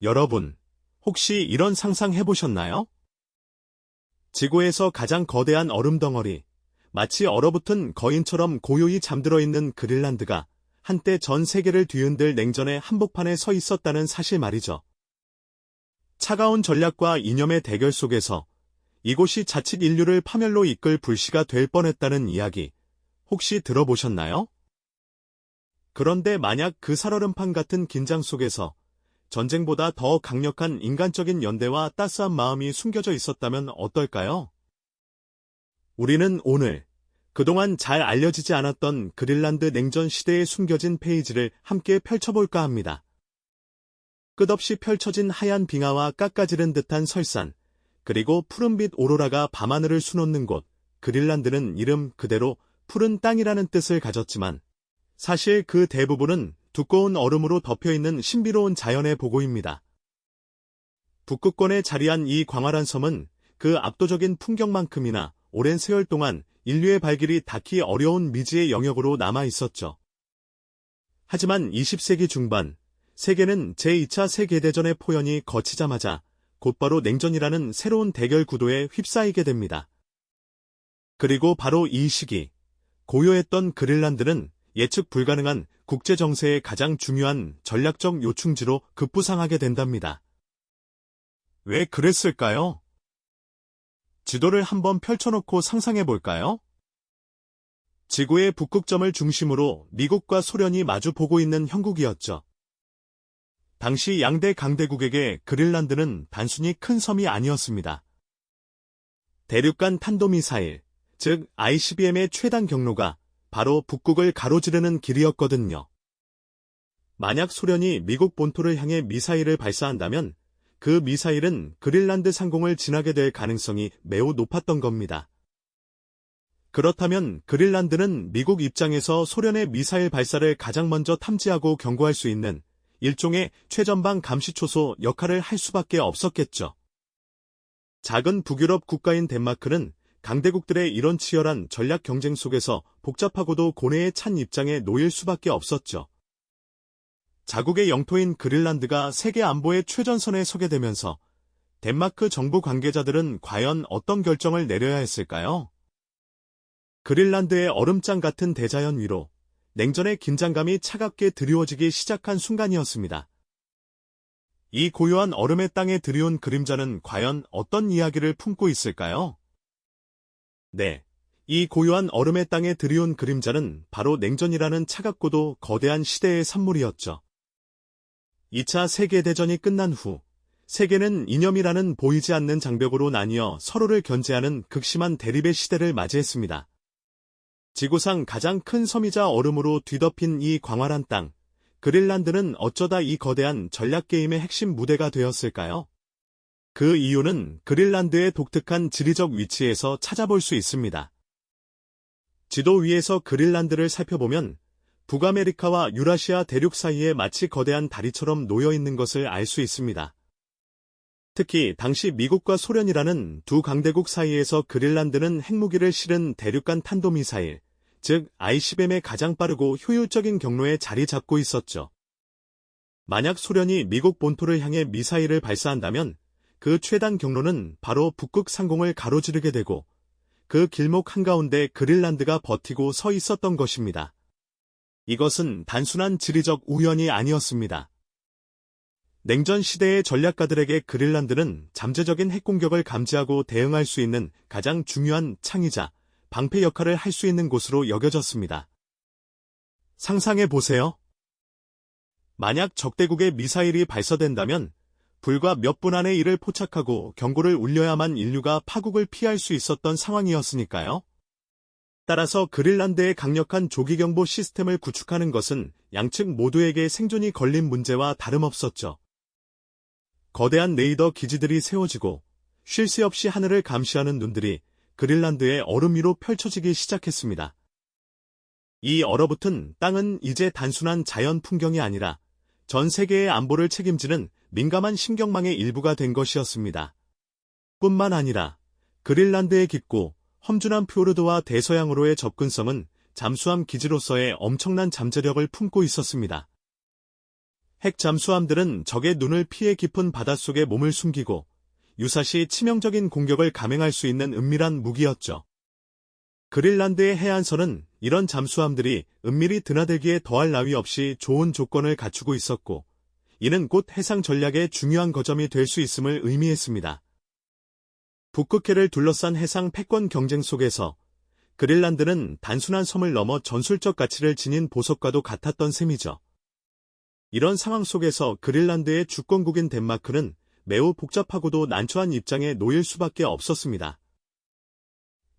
여러분, 혹시 이런 상상 해보셨나요? 지구에서 가장 거대한 얼음 덩어리, 마치 얼어붙은 거인처럼 고요히 잠들어 있는 그린란드가 한때 전 세계를 뒤흔들 냉전의 한복판에 서 있었다는 사실 말이죠. 차가운 전략과 이념의 대결 속에서 이곳이 자칫 인류를 파멸로 이끌 불씨가 될 뻔했다는 이야기, 혹시 들어보셨나요? 그런데 만약 그 살얼음판 같은 긴장 속에서 전쟁보다 더 강력한 인간적인 연대와 따스한 마음이 숨겨져 있었다면 어떨까요? 우리는 오늘 그동안 잘 알려지지 않았던 그린란드 냉전 시대에 숨겨진 페이지를 함께 펼쳐볼까 합니다. 끝없이 펼쳐진 하얀 빙하와 깎아지른 듯한 설산, 그리고 푸른빛 오로라가 밤하늘을 수놓는 곳, 그린란드는 이름 그대로 푸른 땅이라는 뜻을 가졌지만 사실 그 대부분은 두꺼운 얼음으로 덮여있는 신비로운 자연의 보고입니다. 북극권에 자리한 이 광활한 섬은 그 압도적인 풍경만큼이나 오랜 세월 동안 인류의 발길이 닿기 어려운 미지의 영역으로 남아있었죠. 하지만 20세기 중반, 세계는 제2차 세계대전의 포연이 거치자마자 곧바로 냉전이라는 새로운 대결 구도에 휩싸이게 됩니다. 그리고 바로 이 시기, 고요했던 그린란드는 예측 불가능한 국제정세의 가장 중요한 전략적 요충지로 급부상하게 된답니다. 왜 그랬을까요? 지도를 한번 펼쳐놓고 상상해볼까요? 지구의 북극점을 중심으로 미국과 소련이 마주 보고 있는 형국이었죠. 당시 양대 강대국에게 그린란드는 단순히 큰 섬이 아니었습니다. 대륙간 탄도미사일, 즉 ICBM의 최단 경로가 바로 북극을 가로지르는 길이었거든요. 만약 소련이 미국 본토를 향해 미사일을 발사한다면 그 미사일은 그린란드 상공을 지나게 될 가능성이 매우 높았던 겁니다. 그렇다면 그린란드는 미국 입장에서 소련의 미사일 발사를 가장 먼저 탐지하고 경고할 수 있는 일종의 최전방 감시초소 역할을 할 수밖에 없었겠죠. 작은 북유럽 국가인 덴마크는 강대국들의 이런 치열한 전략 경쟁 속에서 복잡하고도 고뇌에 찬 입장에 놓일 수밖에 없었죠. 자국의 영토인 그린란드가 세계 안보의 최전선에 서게 되면서 덴마크 정부 관계자들은 과연 어떤 결정을 내려야 했을까요? 그린란드의 얼음장 같은 대자연 위로 냉전의 긴장감이 차갑게 드리워지기 시작한 순간이었습니다. 이 고요한 얼음의 땅에 드리운 그림자는 과연 어떤 이야기를 품고 있을까요? 네, 이 고요한 얼음의 땅에 드리운 그림자는 바로 냉전이라는 차갑고도 거대한 시대의 산물이었죠. 2차 세계대전이 끝난 후 세계는 이념이라는 보이지 않는 장벽으로 나뉘어 서로를 견제하는 극심한 대립의 시대를 맞이했습니다. 지구상 가장 큰 섬이자 얼음으로 뒤덮인 이 광활한 땅, 그린란드는 어쩌다 이 거대한 전략 게임의 핵심 무대가 되었을까요? 그 이유는 그린란드의 독특한 지리적 위치에서 찾아볼 수 있습니다. 지도 위에서 그린란드를 살펴보면 북아메리카와 유라시아 대륙 사이에 마치 거대한 다리처럼 놓여 있는 것을 알 수 있습니다. 특히 당시 미국과 소련이라는 두 강대국 사이에서 그린란드는 핵무기를 실은 대륙간 탄도미사일, 즉 ICBM의 가장 빠르고 효율적인 경로에 자리 잡고 있었죠. 만약 소련이 미국 본토를 향해 미사일을 발사한다면 그 최단 경로는 바로 북극 상공을 가로지르게 되고 그 길목 한가운데 그린란드가 버티고 서 있었던 것입니다. 이것은 단순한 지리적 우연이 아니었습니다. 냉전 시대의 전략가들에게 그린란드는 잠재적인 핵공격을 감지하고 대응할 수 있는 가장 중요한 창이자 방패 역할을 할 수 있는 곳으로 여겨졌습니다. 상상해 보세요. 만약 적대국의 미사일이 발사된다면 불과 몇 분 안에 이를 포착하고 경고를 울려야만 인류가 파국을 피할 수 있었던 상황이었으니까요. 따라서 그린란드의 강력한 조기경보 시스템을 구축하는 것은 양측 모두에게 생존이 걸린 문제와 다름없었죠. 거대한 레이더 기지들이 세워지고 쉴 새 없이 하늘을 감시하는 눈들이 그린란드의 얼음 위로 펼쳐지기 시작했습니다. 이 얼어붙은 땅은 이제 단순한 자연 풍경이 아니라 전 세계의 안보를 책임지는 민감한 신경망의 일부가 된 것이었습니다. 뿐만 아니라 그린란드의 깊고 험준한 피오르드와 대서양으로의 접근성은 잠수함 기지로서의 엄청난 잠재력을 품고 있었습니다. 핵 잠수함들은 적의 눈을 피해 깊은 바닷속에 몸을 숨기고 유사시 치명적인 공격을 감행할 수 있는 은밀한 무기였죠. 그린란드의 해안선은 이런 잠수함들이 은밀히 드나들기에 더할 나위 없이 좋은 조건을 갖추고 있었고, 이는 곧 해상 전략의 중요한 거점이 될 수 있음을 의미했습니다. 북극해를 둘러싼 해상 패권 경쟁 속에서 그린란드는 단순한 섬을 넘어 전술적 가치를 지닌 보석과도 같았던 셈이죠. 이런 상황 속에서 그린란드의 주권국인 덴마크는 매우 복잡하고도 난처한 입장에 놓일 수밖에 없었습니다.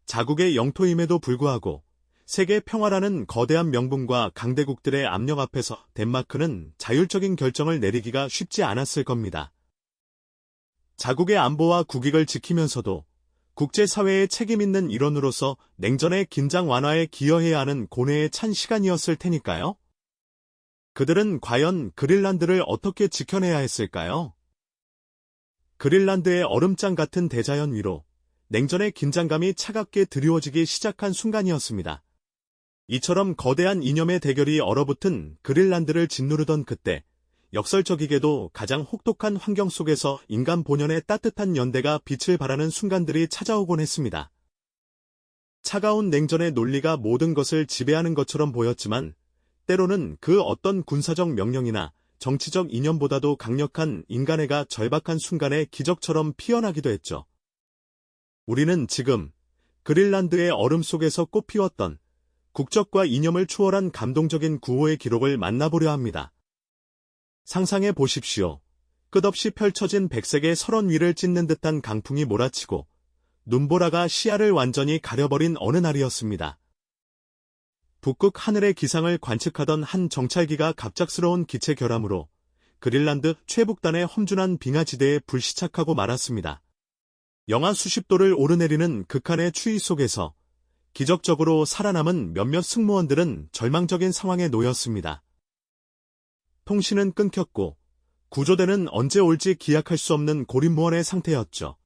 자국의 영토임에도 불구하고 세계 평화라는 거대한 명분과 강대국들의 압력 앞에서 덴마크는 자율적인 결정을 내리기가 쉽지 않았을 겁니다. 자국의 안보와 국익을 지키면서도 국제사회의 책임있는 일원으로서 냉전의 긴장 완화에 기여해야 하는 고뇌에 찬 시간이었을 테니까요. 그들은 과연 그린란드를 어떻게 지켜내야 했을까요? 그린란드의 얼음장 같은 대자연 위로 냉전의 긴장감이 차갑게 드리워지기 시작한 순간이었습니다. 이처럼 거대한 이념의 대결이 얼어붙은 그린란드를 짓누르던 그때, 역설적이게도 가장 혹독한 환경 속에서 인간 본연의 따뜻한 연대가 빛을 발하는 순간들이 찾아오곤 했습니다. 차가운 냉전의 논리가 모든 것을 지배하는 것처럼 보였지만, 때로는 그 어떤 군사적 명령이나 정치적 이념보다도 강력한 인간애가 절박한 순간에 기적처럼 피어나기도 했죠. 우리는 지금 그린란드의 얼음 속에서 꽃피웠던 국적과 이념을 초월한 감동적인 구호의 기록을 만나보려 합니다. 상상해 보십시오. 끝없이 펼쳐진 백색의 설원 위를 찢는 듯한 강풍이 몰아치고 눈보라가 시야를 완전히 가려버린 어느 날이었습니다. 북극 하늘의 기상을 관측하던 한 정찰기가 갑작스러운 기체 결함으로 그린란드 최북단의 험준한 빙하지대에 불시착하고 말았습니다. 영하 수십 도를 오르내리는 극한의 추위 속에서 기적적으로 살아남은 몇몇 승무원들은 절망적인 상황에 놓였습니다. 통신은 끊겼고 구조대는 언제 올지 기약할 수 없는 고립무원의 상태였죠.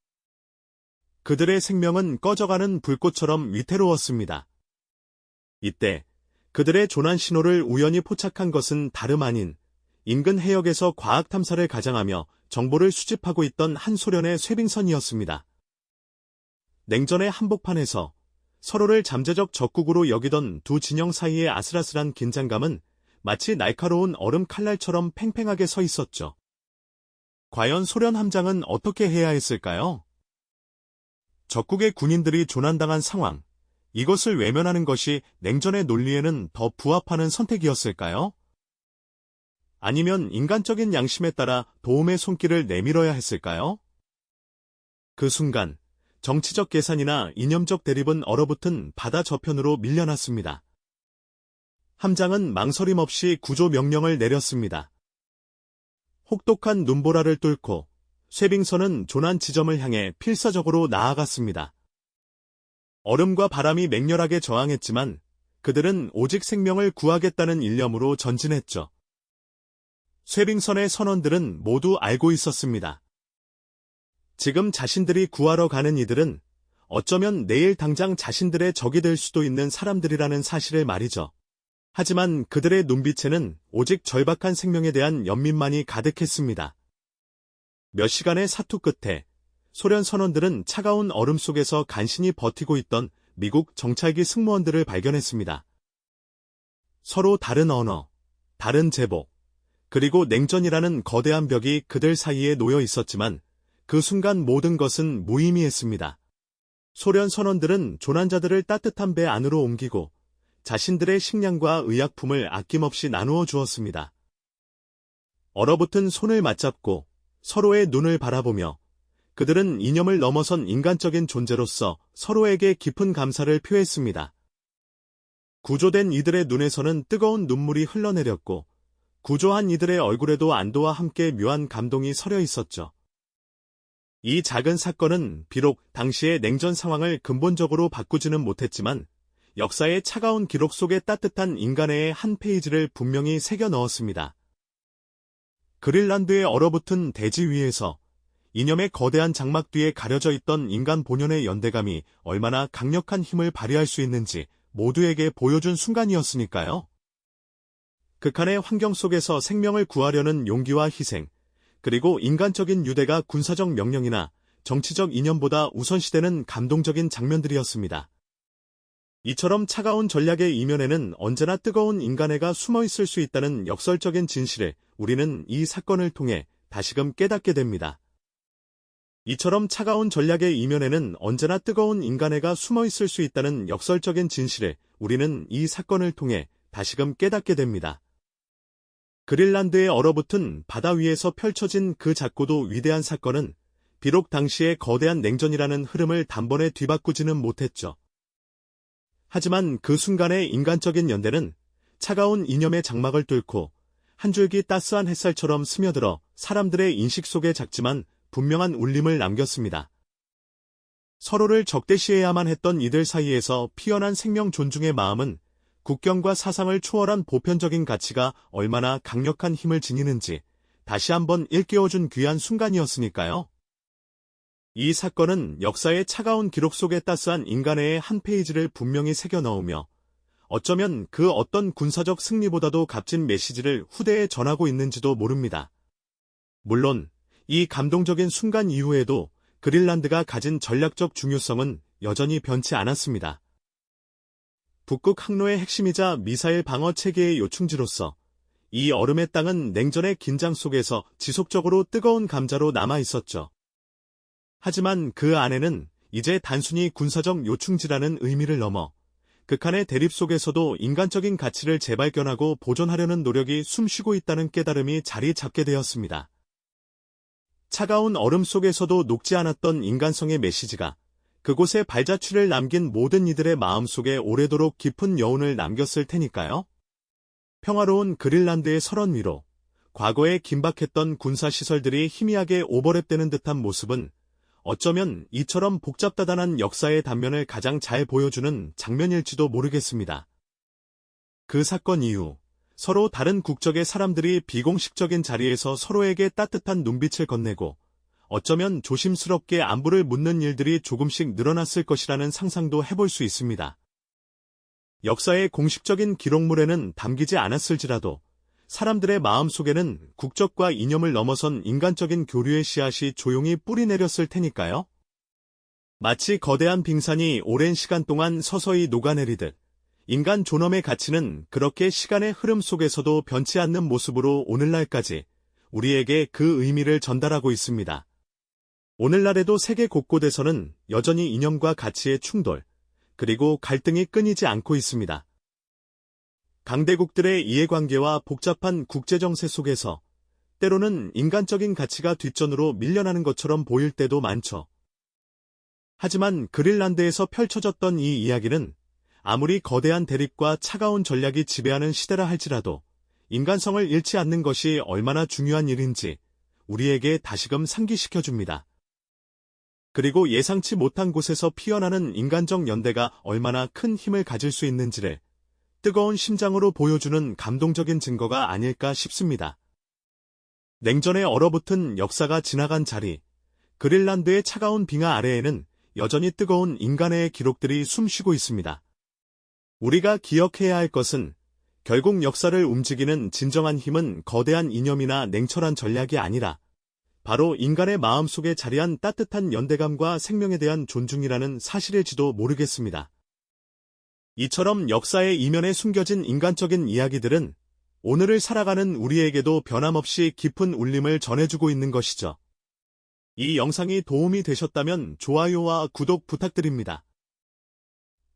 그들의 생명은 꺼져가는 불꽃처럼 위태로웠습니다. 이때 그들의 조난 신호를 우연히 포착한 것은 다름 아닌 인근 해역에서 과학 탐사를 가장하며 정보를 수집하고 있던 한 소련의 쇄빙선이었습니다. 냉전의 한복판에서 서로를 잠재적 적국으로 여기던 두 진영 사이의 아슬아슬한 긴장감은 마치 날카로운 얼음 칼날처럼 팽팽하게 서 있었죠. 과연 소련 함장은 어떻게 해야 했을까요? 적국의 군인들이 조난당한 상황, 이것을 외면하는 것이 냉전의 논리에는 더 부합하는 선택이었을까요? 아니면 인간적인 양심에 따라 도움의 손길을 내밀어야 했을까요? 그 순간, 정치적 계산이나 이념적 대립은 얼어붙은 바다 저편으로 밀려났습니다. 함장은 망설임 없이 구조 명령을 내렸습니다. 혹독한 눈보라를 뚫고 쇄빙선은 조난 지점을 향해 필사적으로 나아갔습니다. 얼음과 바람이 맹렬하게 저항했지만 그들은 오직 생명을 구하겠다는 일념으로 전진했죠. 쇄빙선의 선원들은 모두 알고 있었습니다. 지금 자신들이 구하러 가는 이들은 어쩌면 내일 당장 자신들의 적이 될 수도 있는 사람들이라는 사실을 말이죠. 하지만 그들의 눈빛에는 오직 절박한 생명에 대한 연민만이 가득했습니다. 몇 시간의 사투 끝에 소련 선원들은 차가운 얼음 속에서 간신히 버티고 있던 미국 정찰기 승무원들을 발견했습니다. 서로 다른 언어, 다른 제복, 그리고 냉전이라는 거대한 벽이 그들 사이에 놓여 있었지만 그 순간 모든 것은 무의미했습니다. 소련 선원들은 조난자들을 따뜻한 배 안으로 옮기고 자신들의 식량과 의약품을 아낌없이 나누어 주었습니다. 얼어붙은 손을 맞잡고 서로의 눈을 바라보며 그들은 이념을 넘어선 인간적인 존재로서 서로에게 깊은 감사를 표했습니다. 구조된 이들의 눈에서는 뜨거운 눈물이 흘러내렸고 구조한 이들의 얼굴에도 안도와 함께 묘한 감동이 서려 있었죠. 이 작은 사건은 비록 당시의 냉전 상황을 근본적으로 바꾸지는 못했지만 역사의 차가운 기록 속에 따뜻한 인간애의 한 페이지를 분명히 새겨 넣었습니다. 그린란드의 얼어붙은 대지 위에서 이념의 거대한 장막 뒤에 가려져 있던 인간 본연의 연대감이 얼마나 강력한 힘을 발휘할 수 있는지 모두에게 보여준 순간이었으니까요. 극한의 환경 속에서 생명을 구하려는 용기와 희생, 그리고 인간적인 유대가 군사적 명령이나 정치적 이념보다 우선시되는 감동적인 장면들이었습니다. 이처럼 차가운 전략의 이면에는 언제나 뜨거운 인간애가 숨어 있을 수 있다는 역설적인 진실을 우리는 이 사건을 통해 다시금 깨닫게 됩니다. 이처럼 차가운 전략의 이면에는 언제나 뜨거운 인간애가 숨어 있을 수 있다는 역설적인 진실을 우리는 이 사건을 통해 다시금 깨닫게 됩니다. 그린란드에 얼어붙은 바다 위에서 펼쳐진 그 작고도 위대한 사건은 비록 당시의 거대한 냉전이라는 흐름을 단번에 뒤바꾸지는 못했죠. 하지만 그 순간의 인간적인 연대는 차가운 이념의 장막을 뚫고 한 줄기 따스한 햇살처럼 스며들어 사람들의 인식 속에 작지만 분명한 울림을 남겼습니다. 서로를 적대시해야만 했던 이들 사이에서 피어난 생명 존중의 마음은 국경과 사상을 초월한 보편적인 가치가 얼마나 강력한 힘을 지니는지 다시 한번 일깨워준 귀한 순간이었으니까요. 이 사건은 역사의 차가운 기록 속에 따스한 인간애의 한 페이지를 분명히 새겨넣으며 어쩌면 그 어떤 군사적 승리보다도 값진 메시지를 후대에 전하고 있는지도 모릅니다. 물론 이 감동적인 순간 이후에도 그린란드가 가진 전략적 중요성은 여전히 변치 않았습니다. 북극 항로의 핵심이자 미사일 방어 체계의 요충지로서 이 얼음의 땅은 냉전의 긴장 속에서 지속적으로 뜨거운 감자로 남아 있었죠. 하지만 그 안에는 이제 단순히 군사적 요충지라는 의미를 넘어 극한의 대립 속에서도 인간적인 가치를 재발견하고 보존하려는 노력이 숨쉬고 있다는 깨달음이 자리 잡게 되었습니다. 차가운 얼음 속에서도 녹지 않았던 인간성의 메시지가 그곳에 발자취를 남긴 모든 이들의 마음속에 오래도록 깊은 여운을 남겼을 테니까요. 평화로운 그린란드의 설원 위로 과거에 긴박했던 군사시설들이 희미하게 오버랩되는 듯한 모습은 어쩌면 이처럼 복잡다단한 역사의 단면을 가장 잘 보여주는 장면일지도 모르겠습니다. 그 사건 이후 서로 다른 국적의 사람들이 비공식적인 자리에서 서로에게 따뜻한 눈빛을 건네고 어쩌면 조심스럽게 안부를 묻는 일들이 조금씩 늘어났을 것이라는 상상도 해볼 수 있습니다. 역사의 공식적인 기록물에는 담기지 않았을지라도 사람들의 마음속에는 국적과 이념을 넘어선 인간적인 교류의 씨앗이 조용히 뿌리 내렸을 테니까요. 마치 거대한 빙산이 오랜 시간 동안 서서히 녹아내리듯 인간 존엄의 가치는 그렇게 시간의 흐름 속에서도 변치 않는 모습으로 오늘날까지 우리에게 그 의미를 전달하고 있습니다. 오늘날에도 세계 곳곳에서는 여전히 이념과 가치의 충돌, 그리고 갈등이 끊이지 않고 있습니다. 강대국들의 이해관계와 복잡한 국제정세 속에서 때로는 인간적인 가치가 뒷전으로 밀려나는 것처럼 보일 때도 많죠. 하지만 그린란드에서 펼쳐졌던 이 이야기는 아무리 거대한 대립과 차가운 전략이 지배하는 시대라 할지라도 인간성을 잃지 않는 것이 얼마나 중요한 일인지 우리에게 다시금 상기시켜줍니다. 그리고 예상치 못한 곳에서 피어나는 인간적 연대가 얼마나 큰 힘을 가질 수 있는지를 뜨거운 심장으로 보여주는 감동적인 증거가 아닐까 싶습니다. 냉전에 얼어붙은 역사가 지나간 자리, 그린란드의 차가운 빙하 아래에는 여전히 뜨거운 인간의 기록들이 숨쉬고 있습니다. 우리가 기억해야 할 것은 결국 역사를 움직이는 진정한 힘은 거대한 이념이나 냉철한 전략이 아니라 바로 인간의 마음속에 자리한 따뜻한 연대감과 생명에 대한 존중이라는 사실일지도 모르겠습니다. 이처럼 역사의 이면에 숨겨진 인간적인 이야기들은 오늘을 살아가는 우리에게도 변함없이 깊은 울림을 전해주고 있는 것이죠. 이 영상이 도움이 되셨다면 좋아요와 구독 부탁드립니다.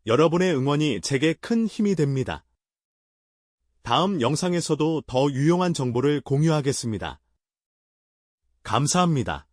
여러분의 응원이 제게 큰 힘이 됩니다. 다음 영상에서도 더 유용한 정보를 공유하겠습니다. 감사합니다.